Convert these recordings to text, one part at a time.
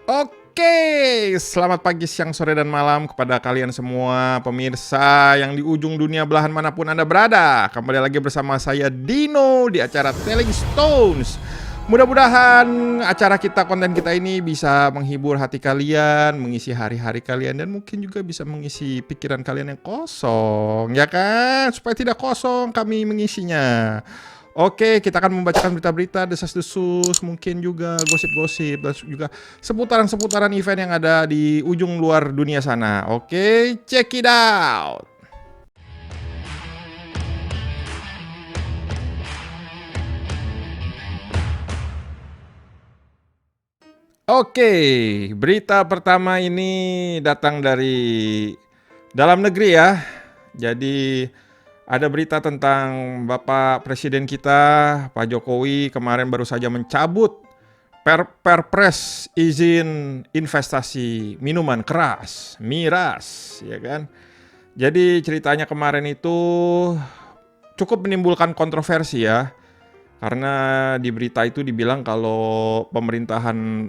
Oke, selamat pagi, siang, sore, dan malam kepada kalian semua pemirsa yang di ujung dunia belahan manapun Anda berada. Kembali lagi bersama saya Dino di acara Telling Stones. Mudah-mudahan acara kita, konten kita ini bisa menghibur hati kalian, mengisi hari-hari kalian, dan mungkin juga bisa mengisi pikiran kalian yang kosong, ya kan? Supaya tidak kosong kami mengisinya. Oke, kita akan membacakan berita-berita, desas-desus, mungkin juga gosip-gosip, dan juga seputaran-seputaran event yang ada di ujung luar dunia sana. Oke, check it out. Oke, berita pertama ini datang dari dalam negeri ya. Jadi ada berita tentang Bapak Presiden kita, Pak Jokowi, kemarin baru saja mencabut Perpres izin investasi minuman keras, miras, ya kan. Jadi ceritanya kemarin itu cukup menimbulkan kontroversi ya. Karena di berita itu dibilang kalau pemerintahan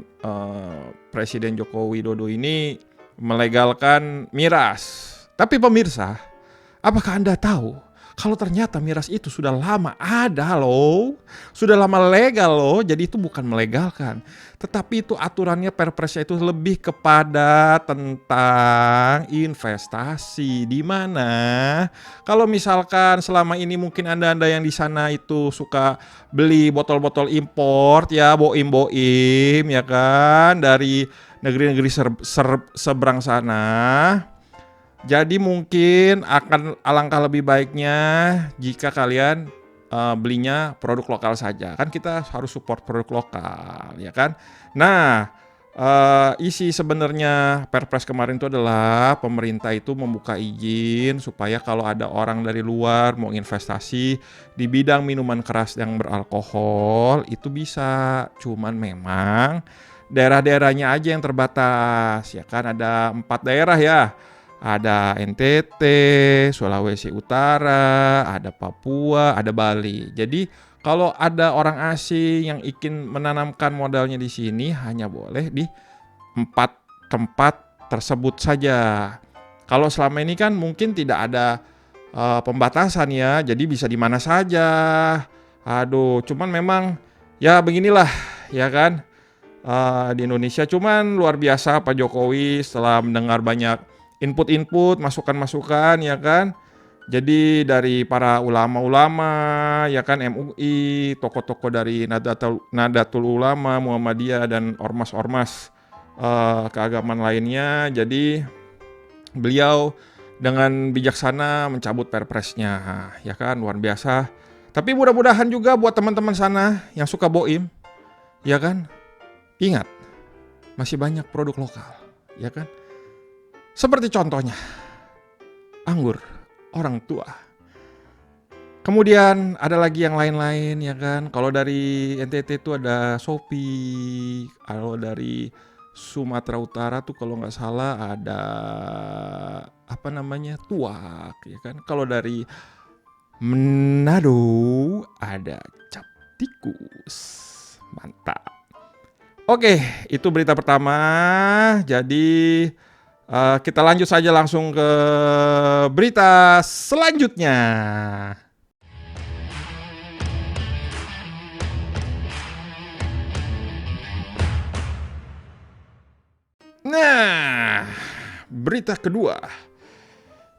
Presiden Joko Widodo ini melegalkan miras. Tapi pemirsa, apakah Anda tahu kalau ternyata miras itu sudah lama ada loh, sudah lama legal loh, jadi itu bukan melegalkan. Tetapi itu aturannya, perpresnya itu lebih kepada tentang investasi. Di mana kalau misalkan selama ini mungkin Anda-Anda yang di sana itu suka beli botol-botol import ya, boim-boim ya kan, dari negeri-negeri seberang sana. Jadi mungkin akan alangkah lebih baiknya jika kalian belinya produk lokal saja. Kan kita harus support produk lokal, ya kan? Nah, isi sebenarnya Perpres kemarin itu adalah pemerintah itu membuka izin supaya kalau ada orang dari luar mau investasi di bidang minuman keras yang beralkohol itu bisa. Cuman memang daerah-daerahnya aja yang terbatas, ya kan? Ada 4 daerah ya. Ada NTT, Sulawesi Utara, ada Papua, ada Bali. Jadi kalau ada orang asing yang ingin menanamkan modalnya di sini hanya boleh di 4 tempat tersebut saja. Kalau selama ini kan mungkin tidak ada pembatasan ya, jadi bisa di mana saja. Aduh, cuman memang ya beginilah ya kan. Di Indonesia cuman luar biasa Pak Jokowi setelah mendengar banyak input-input, masukan-masukan ya kan. Jadi dari para ulama-ulama ya kan, MUI, tokoh-tokoh dari Nadatul Ulama, Muhammadiyah, dan ormas-ormas keagamaan lainnya. Jadi beliau dengan bijaksana mencabut perpresnya ya kan, luar biasa. Tapi mudah-mudahan juga buat teman-teman sana yang suka boim ya kan, ingat masih banyak produk lokal ya kan. Seperti contohnya anggur orang tua. Kemudian ada lagi yang lain-lain ya kan. Kalau dari NTT itu ada Shopee. Kalau dari Sumatera Utara tuh kalau nggak salah ada apa namanya, Tuak ya kan. Kalau dari Manado ada cap tikus. Mantap. Oke, itu berita pertama. Jadi kita lanjut saja langsung ke berita selanjutnya. Nah, berita kedua.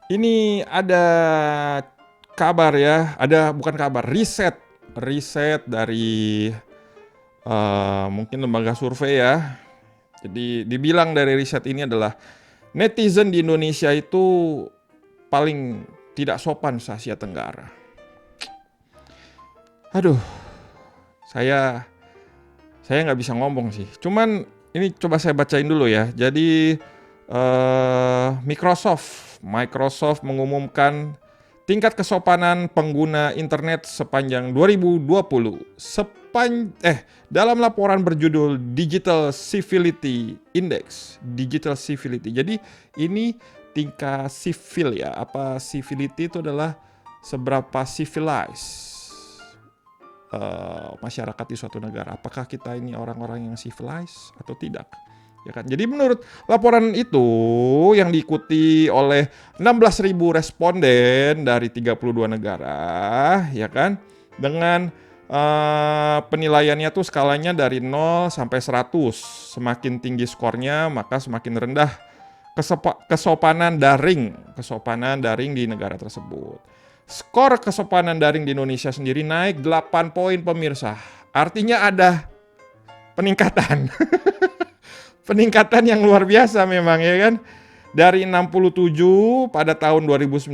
Ini ada kabar ya, bukan kabar, riset dari mungkin lembaga survei ya. Jadi dibilang dari riset ini adalah netizen di Indonesia itu paling tidak sopan se-Asia Tenggara. Aduh, saya nggak bisa ngomong sih. Cuman ini coba saya bacain dulu ya. Jadi Microsoft mengumumkan tingkat kesopanan pengguna internet sepanjang 2020 dalam laporan berjudul Digital Civility Index. Jadi ini tingkat civil ya. Apa civility itu adalah seberapa civilized masyarakat di suatu negara. Apakah kita ini orang-orang yang civilized atau tidak? ya kan. Jadi menurut laporan itu yang diikuti oleh 16.000 responden dari 32 negara, ya kan, dengan penilaiannya tuh skalanya dari 0 sampai 100. Semakin tinggi skornya, maka semakin rendah kesopanan daring di negara tersebut. Skor kesopanan daring di Indonesia sendiri naik 8 poin pemirsa. Artinya ada peningkatan. Peningkatan yang luar biasa memang, ya kan. Dari 67 pada tahun 2019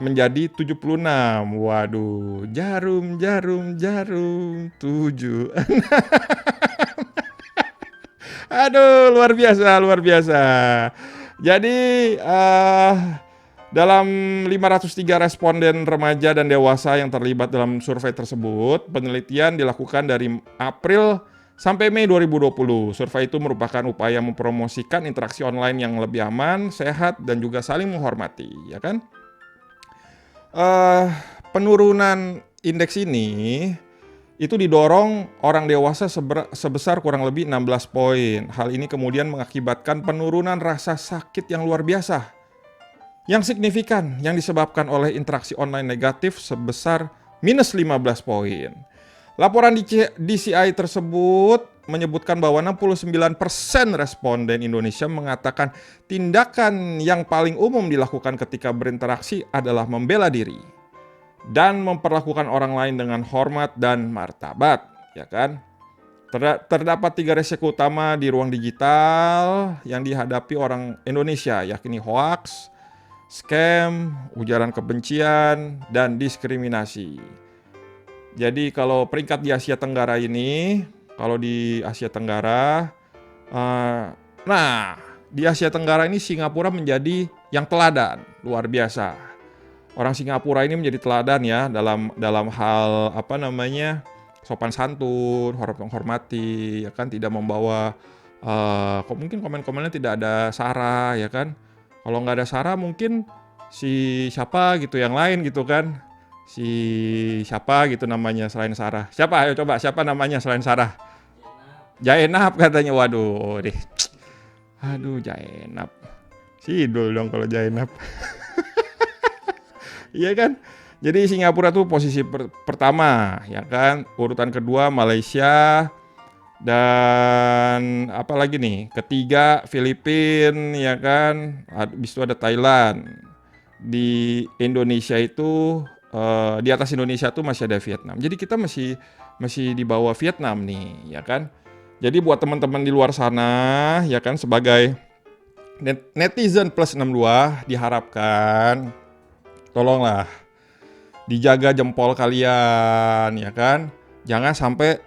menjadi 76. Waduh, jarum 7. Aduh, luar biasa. Jadi dalam 503 responden remaja dan dewasa yang terlibat dalam survei tersebut, penelitian dilakukan dari April sampai Mei 2020. Survei itu merupakan upaya mempromosikan interaksi online yang lebih aman, sehat, dan juga saling menghormati, ya kan? Penurunan indeks ini itu didorong orang dewasa sebesar kurang lebih 16 poin. Hal ini kemudian mengakibatkan penurunan rasa sakit yang luar biasa, yang signifikan, yang disebabkan oleh interaksi online negatif sebesar minus 15 poin. Laporan DCI tersebut menyebutkan bahwa 69% responden Indonesia mengatakan tindakan yang paling umum dilakukan ketika berinteraksi adalah membela diri dan memperlakukan orang lain dengan hormat dan martabat, ya kan? Terdapat 3 resiko utama di ruang digital yang dihadapi orang Indonesia, yakni hoaks, scam, ujaran kebencian, dan diskriminasi. Jadi kalau peringkat di Asia Tenggara ini, kalau di Asia Tenggara, di Asia Tenggara ini Singapura menjadi yang teladan, luar biasa. Orang Singapura ini menjadi teladan ya dalam hal sopan santun, menghormati, ya kan, tidak membawa mungkin komen-komennya tidak ada sara, ya kan. Kalau nggak ada sara mungkin si siapa gitu yang lain gitu kan. Si siapa gitu namanya selain Sarah. Siapa? Ayo coba, siapa namanya selain Sarah? Jainab katanya. Waduh deh. Aduh, Jainab. Sidul dong kalau Jainab. Iya kan? Jadi Singapura tuh posisi pertama, ya kan? Urutan kedua Malaysia, dan apa lagi nih? Ketiga Filipina, ya kan? Habis itu ada Thailand. Di Indonesia itu di atas Indonesia tuh masih ada Vietnam. Jadi kita masih di bawah Vietnam nih, ya kan? Jadi buat teman-teman di luar sana, ya kan, sebagai netizen plus 62 diharapkan tolonglah dijaga jempol kalian, ya kan? Jangan sampai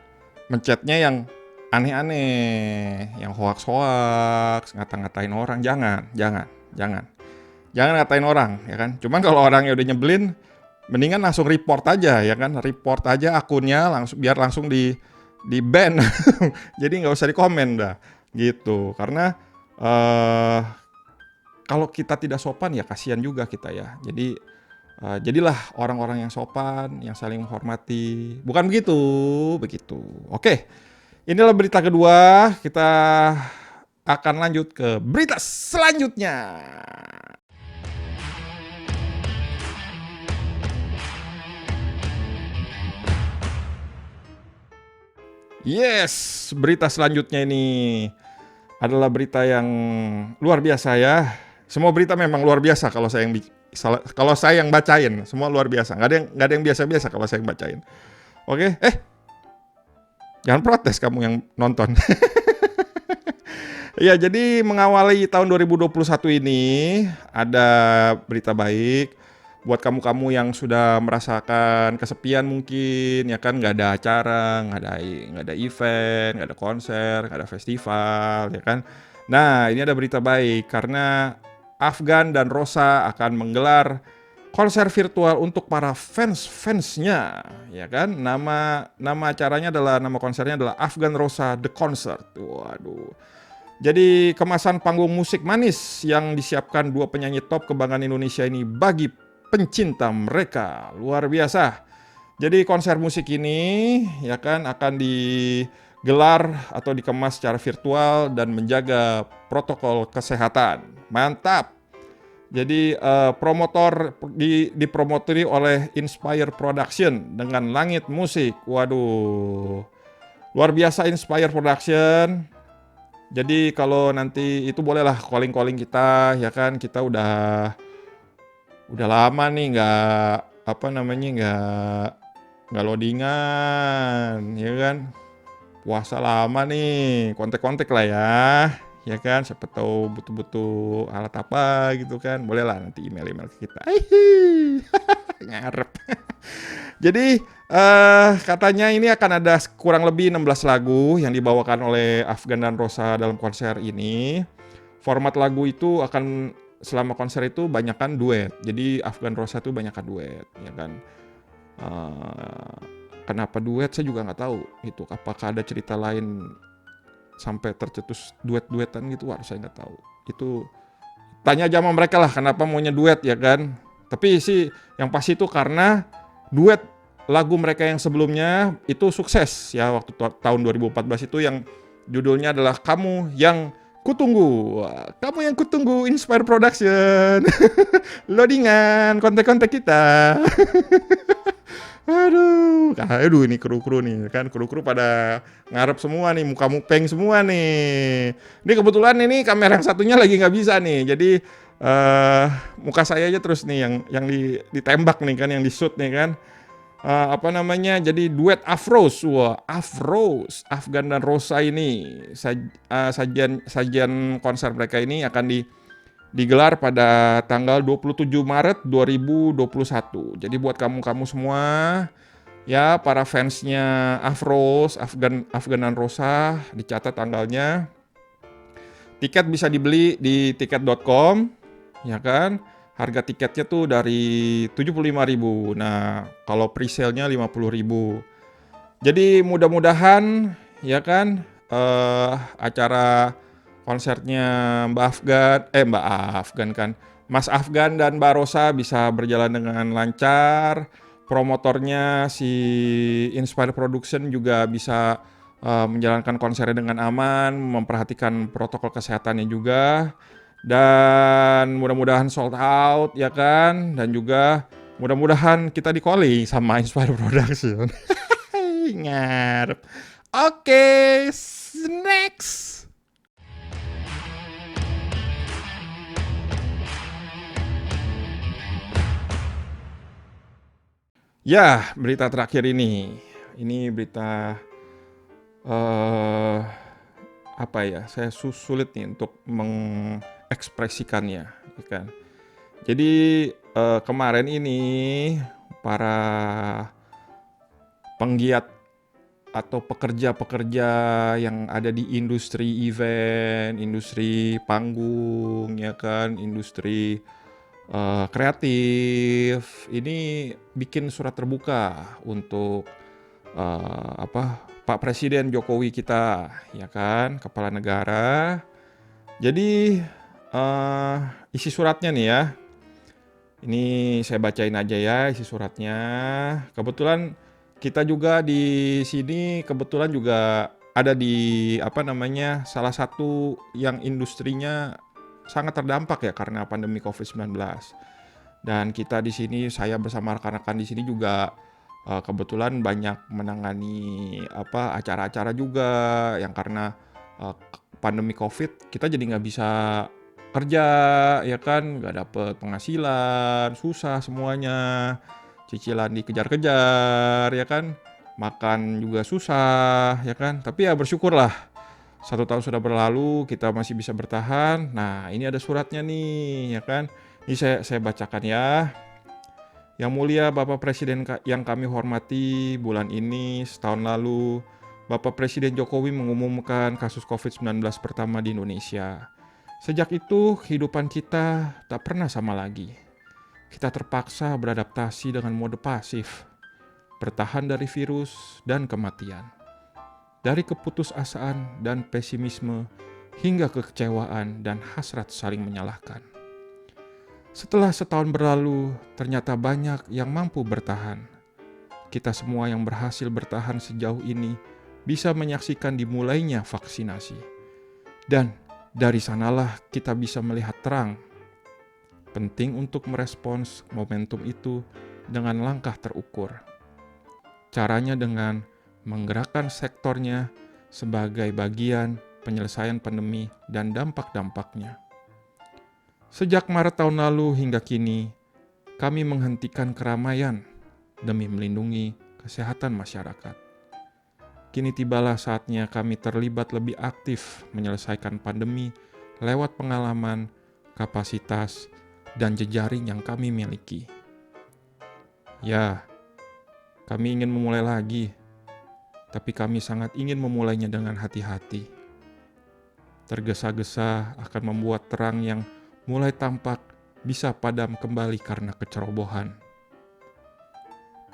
mencetnya yang aneh-aneh, yang hoaks, ngata-ngatain orang. Jangan ngatain orang, ya kan? Cuman kalau orangnya udah nyebelin, mendingan langsung report aja, ya kan? Report aja akunnya biar langsung di ban. Jadi nggak usah dikomen dah, gitu. Karena kalau kita tidak sopan ya kasihan juga kita ya. Jadi jadilah orang-orang yang sopan, yang saling menghormati. Bukan begitu. Oke, inilah berita kedua. Kita akan lanjut ke berita selanjutnya. Yes, berita selanjutnya ini adalah berita yang luar biasa ya. Semua berita memang luar biasa kalau saya yang bacain, semua luar biasa. Nggak ada yang biasa-biasa kalau saya yang bacain. Oke, jangan protes kamu yang nonton. Ya, jadi mengawali tahun 2021 ini ada berita baik buat kamu-kamu yang sudah merasakan kesepian mungkin, ya kan, nggak ada acara, nggak ada event, nggak ada konser, nggak ada festival, ya kan. Nah, ini ada berita baik karena Afgan dan Rosa akan menggelar konser virtual untuk para fansnya, ya kan. Nama acaranya nama konsernya adalah Afgan Rosa The Concert. Waduh. Jadi kemasan panggung musik manis yang disiapkan dua penyanyi top kebanggaan Indonesia ini bagi pencinta mereka, luar biasa. Jadi konser musik ini, ya kan, akan digelar atau dikemas secara virtual dan menjaga protokol kesehatan. Mantap. Jadi dipromotori oleh Inspire Production dengan Langit Musik. Waduh, luar biasa Inspire Production. Jadi kalau nanti itu bolehlah calling kita, ya kan? Kita udah lama nih nggak loadingan, ya kan? Puasa lama nih, kontek-kontek lah ya kan? Siapa tahu butuh-butuh alat apa gitu kan? Bolehlah nanti email ke kita. Ngarep. Jadi katanya ini akan ada kurang lebih 16 lagu yang dibawakan oleh Afgan dan Rosa dalam konser ini. Format lagu itu akan selama konser itu banyakkan duet. Jadi Afgan Rosa itu banyakkan duet, ya kan. Kenapa duet saya juga nggak tahu gitu. Apakah ada cerita lain sampai tercetus duet-duetan gitu? Wah, saya nggak tahu. Itu tanya aja sama mereka lah kenapa maunya duet, ya kan. Tapi sih yang pasti itu karena duet lagu mereka yang sebelumnya itu sukses ya waktu tahun 2014 itu yang judulnya adalah Kamu Yang Kutunggu. Kamu Yang Kutunggu, Inspire Production. Loadingan kontak-kontak kita. Aduh ini kru-kru nih kan, kru-kru pada ngarep semua nih, muka mupeng semua nih. Ini kebetulan ini kamera yang satunya lagi nggak bisa nih, jadi muka saya aja terus nih yang ditembak nih kan, yang di shoot nih kan. Jadi duet Afros. Wah, Afros, Afgan dan Rosa ini sajian konser mereka ini akan digelar pada tanggal 27 Maret 2021. Jadi buat kamu semua ya, para fansnya Afros, Afgan dan Rosa, dicatat tanggalnya. Tiket bisa dibeli di tiket.com, ya kan? Harga tiketnya tuh dari 75.000. Nah, kalau pre-sale-nya 50.000. Jadi mudah-mudahan ya kan acara konsernya Mbak Afgan kan, Mas Afgan dan Mbak Rosa bisa berjalan dengan lancar. Promotornya si Inspire Production juga bisa menjalankan konsernya dengan aman, memperhatikan protokol kesehatannya juga. Dan mudah-mudahan sold out, ya kan? Dan juga mudah-mudahan kita di-calling sama Inspire Production. Ngarep. Oke, next. Ya, berita terakhir ini. Ini berita saya sulit nih untuk mengekspresikannya, ya kan. Jadi kemarin ini para penggiat atau pekerja-pekerja yang ada di industri event, industri panggung, ya kan, industri kreatif, ini bikin surat terbuka untuk Pak Presiden Jokowi kita, ya kan, kepala negara. Jadi isi suratnya nih ya, ini saya bacain aja ya isi suratnya. Kebetulan kita juga di sini kebetulan juga ada di salah satu yang industrinya sangat terdampak ya karena pandemi COVID-19. Dan kita di sini, saya bersama rekan-rekan di sini juga kebetulan banyak menangani acara-acara juga yang karena pandemi COVID kita jadi nggak bisa kerja, ya kan, nggak dapet penghasilan, susah semuanya, cicilan dikejar-kejar, ya kan, makan juga susah, ya kan. Tapi ya bersyukurlah 1 tahun sudah berlalu kita masih bisa bertahan. Nah, ini ada suratnya nih, ya kan. Ini saya bacakan ya. Yang mulia Bapak Presiden yang kami hormati, bulan ini setahun lalu Bapak Presiden Jokowi mengumumkan kasus COVID-19 pertama di Indonesia. Sejak itu kehidupan kita tak pernah sama lagi. Kita terpaksa beradaptasi dengan mode pasif, bertahan dari virus dan kematian. Dari keputusasaan dan pesimisme hingga kekecewaan dan hasrat saling menyalahkan. Setelah setahun berlalu, ternyata banyak yang mampu bertahan. Kita semua yang berhasil bertahan sejauh ini bisa menyaksikan dimulainya vaksinasi. Dan dari sanalah kita bisa melihat terang. Penting untuk merespons momentum itu dengan langkah terukur. Caranya dengan menggerakkan sektornya sebagai bagian penyelesaian pandemi dan dampak-dampaknya. Sejak Maret tahun lalu hingga kini, kami menghentikan keramaian demi melindungi kesehatan masyarakat. Kini tibalah saatnya kami terlibat lebih aktif menyelesaikan pandemi lewat pengalaman, kapasitas, dan jejaring yang kami miliki. Ya, kami ingin memulai lagi, tapi kami sangat ingin memulainya dengan hati-hati. Tergesa-gesa akan membuat terang yang mulai tampak bisa padam kembali karena kecerobohan.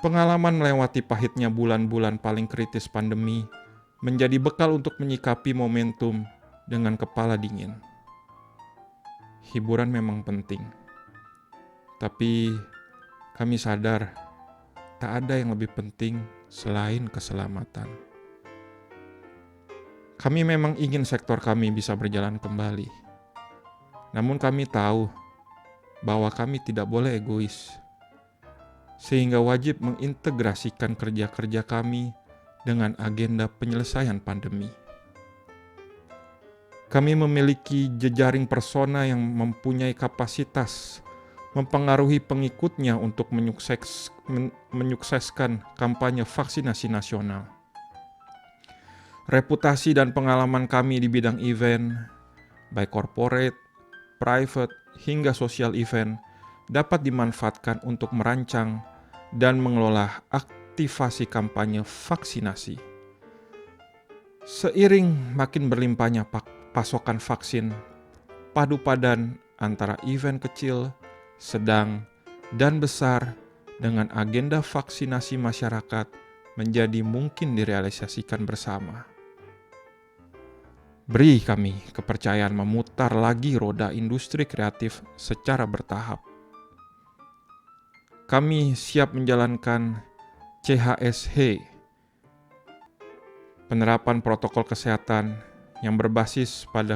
Pengalaman melewati pahitnya bulan-bulan paling kritis pandemi menjadi bekal untuk menyikapi momentum dengan kepala dingin. Hiburan memang penting, tapi kami sadar tak ada yang lebih penting selain keselamatan. Kami memang ingin sektor kami bisa berjalan kembali. Namun kami tahu bahwa kami tidak boleh egois, sehingga wajib mengintegrasikan kerja-kerja kami dengan agenda penyelesaian pandemi. Kami memiliki jejaring persona yang mempunyai kapasitas mempengaruhi pengikutnya untuk menyukseskan kampanye vaksinasi nasional. Reputasi dan pengalaman kami di bidang event, baik corporate, private, hingga social event dapat dimanfaatkan untuk merancang dan mengelola aktivasi kampanye vaksinasi. Seiring makin berlimpahnya pasokan vaksin, padu padan antara event kecil, sedang, dan besar dengan agenda vaksinasi masyarakat menjadi mungkin direalisasikan bersama. Beri kami kepercayaan memutar lagi roda industri kreatif secara bertahap. Kami siap menjalankan CHSH, penerapan protokol kesehatan yang berbasis pada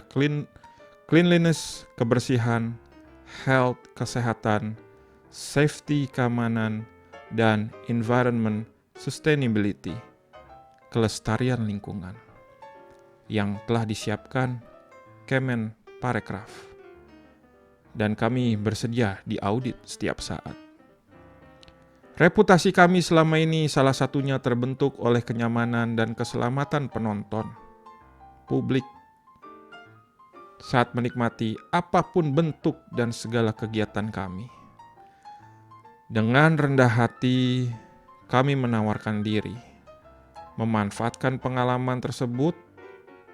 cleanliness, kebersihan, health, kesehatan, safety, keamanan, dan environment sustainability, kelestarian lingkungan, yang telah disiapkan Kemen Parekraf. Dan kami bersedia diaudit setiap saat. Reputasi kami selama ini salah satunya terbentuk oleh kenyamanan dan keselamatan penonton, publik, saat menikmati apapun bentuk dan segala kegiatan kami. Dengan rendah hati, kami menawarkan diri, memanfaatkan pengalaman tersebut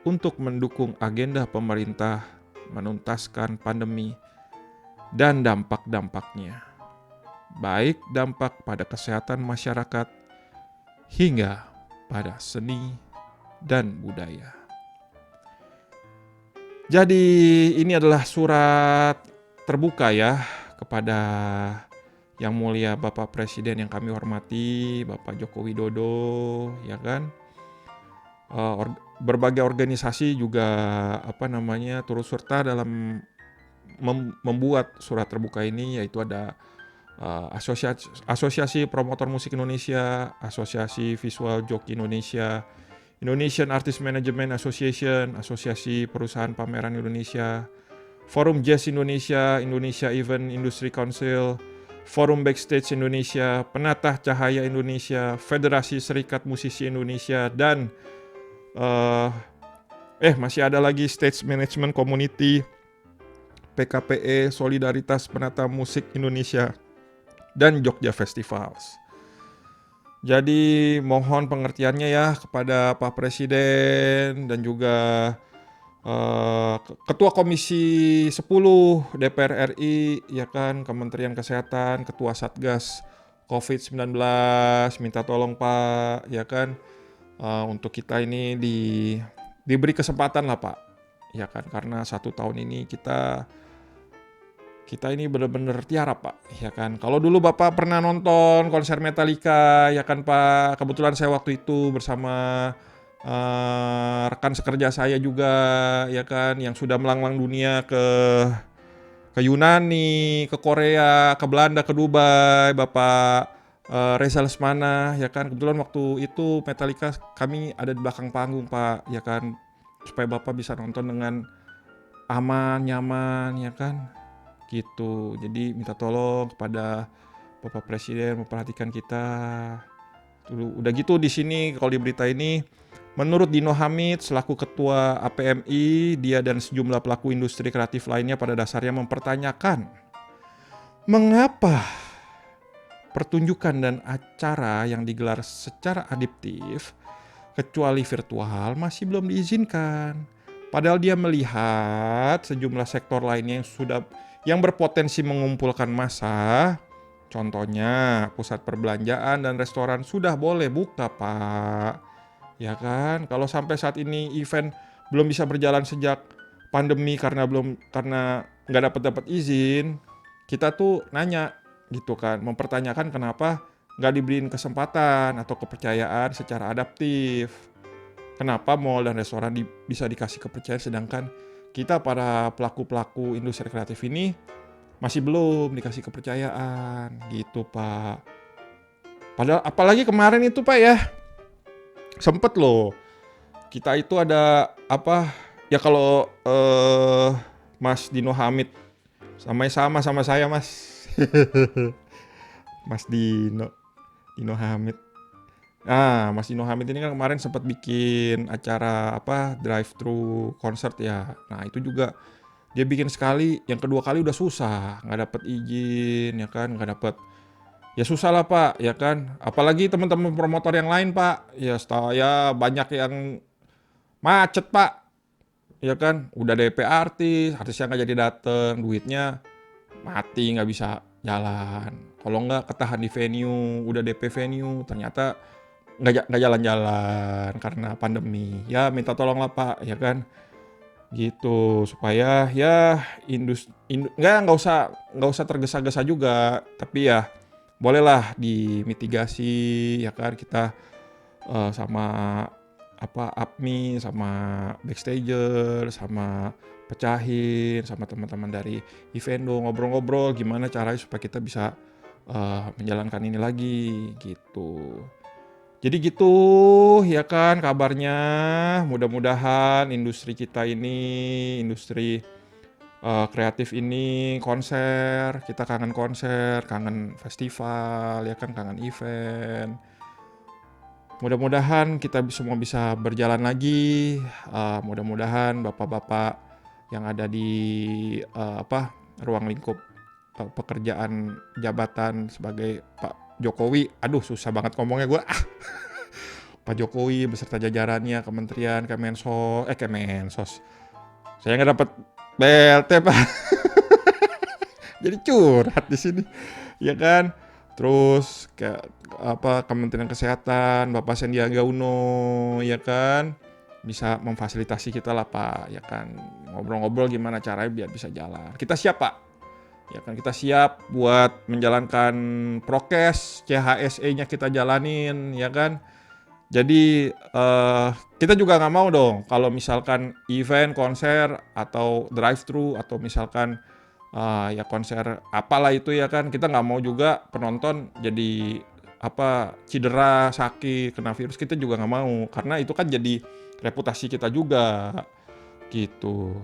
untuk mendukung agenda pemerintah menuntaskan pandemi dan dampak-dampaknya, baik dampak pada kesehatan masyarakat hingga pada seni dan budaya. Jadi ini adalah surat terbuka ya kepada Yang Mulia Bapak Presiden yang kami hormati, Bapak Joko Widodo, ya kan? Berbagai organisasi juga turut serta dalam membuat surat terbuka ini, yaitu ada Asosiasi Promotor Musik Indonesia, Asosiasi Visual Joki Indonesia, Indonesian Artist Management Association, Asosiasi Perusahaan Pameran Indonesia, Forum Jazz Indonesia, Indonesia Event Industry Council, Forum Backstage Indonesia, Penatah Cahaya Indonesia, Federasi Serikat Musisi Indonesia, dan masih ada lagi Stage Management Community, PKPE, Solidaritas Penata Musik Indonesia, dan Jogja Festivals. Jadi mohon pengertiannya ya kepada Pak Presiden dan juga Ketua Komisi 10 DPR RI, ya kan, Kementerian Kesehatan, Ketua Satgas COVID-19, minta tolong Pak, ya kan, untuk kita ini diberi kesempatan lah Pak, ya kan, karena 1 tahun ini kita ini benar-benar tiarap Pak, ya kan. Kalau dulu Bapak pernah nonton konser Metallica, ya kan Pak, kebetulan saya waktu itu bersama rekan sekerja saya juga ya kan yang sudah melanglang dunia ke Yunani, ke Korea, ke Belanda, ke Dubai, Bapak Reza Lesmana ya kan. Kebetulan waktu itu Metallica kami ada di belakang panggung Pak ya kan, supaya Bapak bisa nonton dengan aman, nyaman ya kan gitu. Jadi minta tolong kepada Bapak Presiden memperhatikan kita. Udah gitu di sini kalau di berita ini, menurut Dino Hamid selaku Ketua APMI, dia dan sejumlah pelaku industri kreatif lainnya pada dasarnya mempertanyakan mengapa pertunjukan dan acara yang digelar secara adaptif kecuali virtual masih belum diizinkan. Padahal dia melihat sejumlah sektor lainnya yang berpotensi mengumpulkan massa. Contohnya pusat perbelanjaan dan restoran sudah boleh buka Pak. Ya kan, kalau sampai saat ini event belum bisa berjalan sejak pandemi karena nggak dapat izin, kita tuh nanya gitu kan, mempertanyakan kenapa nggak diberiin kesempatan atau kepercayaan secara adaptif. Kenapa mall dan restoran bisa dikasih kepercayaan sedangkan kita para pelaku-pelaku industri kreatif ini masih belum dikasih kepercayaan gitu Pak. Padahal apalagi kemarin itu Pak ya, sempet loh kita itu ada ya kalau Mas Dino Hamid sama saya Mas Mas Dino Hamid. Nah, Mas Dino Hamid ini kan kemarin sempat bikin acara drive thru konser ya. Nah, itu juga dia bikin sekali, yang kedua kali udah susah, nggak dapet izin ya kan, nggak dapet, ya susah lah Pak ya kan. Apalagi teman-teman promotor yang lain Pak, ya setahu ya banyak yang macet Pak, ya kan. Udah DP artisnya nggak jadi dateng, duitnya mati nggak bisa jalan. Kalau nggak ketahan di venue, udah DP venue, ternyata nggak jalan-jalan karena pandemi. Ya minta tolong lah Pak, ya kan. Gitu supaya ya nggak usah tergesa-gesa juga, tapi ya bolehlah dimitigasi ya kan kita sama APMI, sama backstager, sama pecahin, sama teman-teman dari Evendo ngobrol-ngobrol gimana caranya supaya kita bisa menjalankan ini lagi gitu. Jadi gitu ya kan kabarnya, mudah-mudahan industri kita ini, industri kreatif ini, kita kangen konser, kangen festival, ya kan, kangen event. Mudah-mudahan kita semua bisa berjalan lagi, mudah-mudahan bapak-bapak yang ada di ruang lingkup pekerjaan jabatan sebagai Pak Jokowi, aduh susah banget ngomongnya gue. Pak Jokowi beserta jajarannya, kementerian, Kemensos. Saya nggak dapat BLT Pak. Jadi curhat di sini, ya kan? Terus Kementerian Kesehatan, Bapak Sandiaga Uno, ya kan? Bisa memfasilitasi kita lah Pak, ya kan? Ngobrol-ngobrol gimana caranya biar bisa jalan. Kita siap Pak. Ya kan, kita siap buat menjalankan prokes, CHSE-nya kita jalanin, ya kan. Jadi kita juga nggak mau dong kalau misalkan event, konser atau drive-thru atau misalkan ya konser apalah itu ya kan, kita nggak mau juga penonton jadi cedera, sakit, kena virus, kita juga nggak mau karena itu kan jadi reputasi kita juga gitu.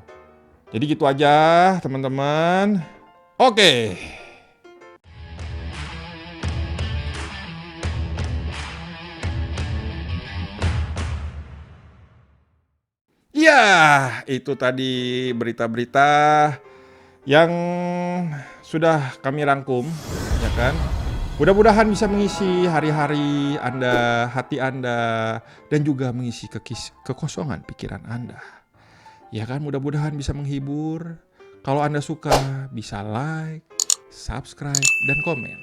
Jadi gitu aja teman-teman. Oke. Ya, itu tadi berita-berita yang sudah kami rangkum, ya kan. Mudah-mudahan bisa mengisi hari-hari Anda, hati Anda, dan juga mengisi kekosongan pikiran Anda. Ya kan, mudah-mudahan bisa menghibur. Kalau Anda suka, bisa like, subscribe, dan komen.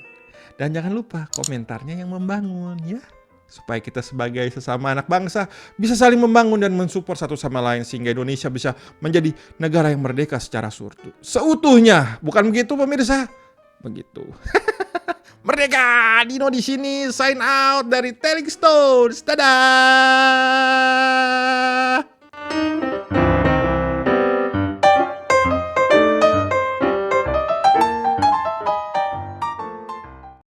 Dan jangan lupa komentarnya yang membangun ya. Supaya kita sebagai sesama anak bangsa bisa saling membangun dan mensupport satu sama lain sehingga Indonesia bisa menjadi negara yang merdeka secara seutuhnya. Bukan begitu pemirsa? Begitu. Merdeka! Dino di sini sign out dari Telling Stones. Dadah!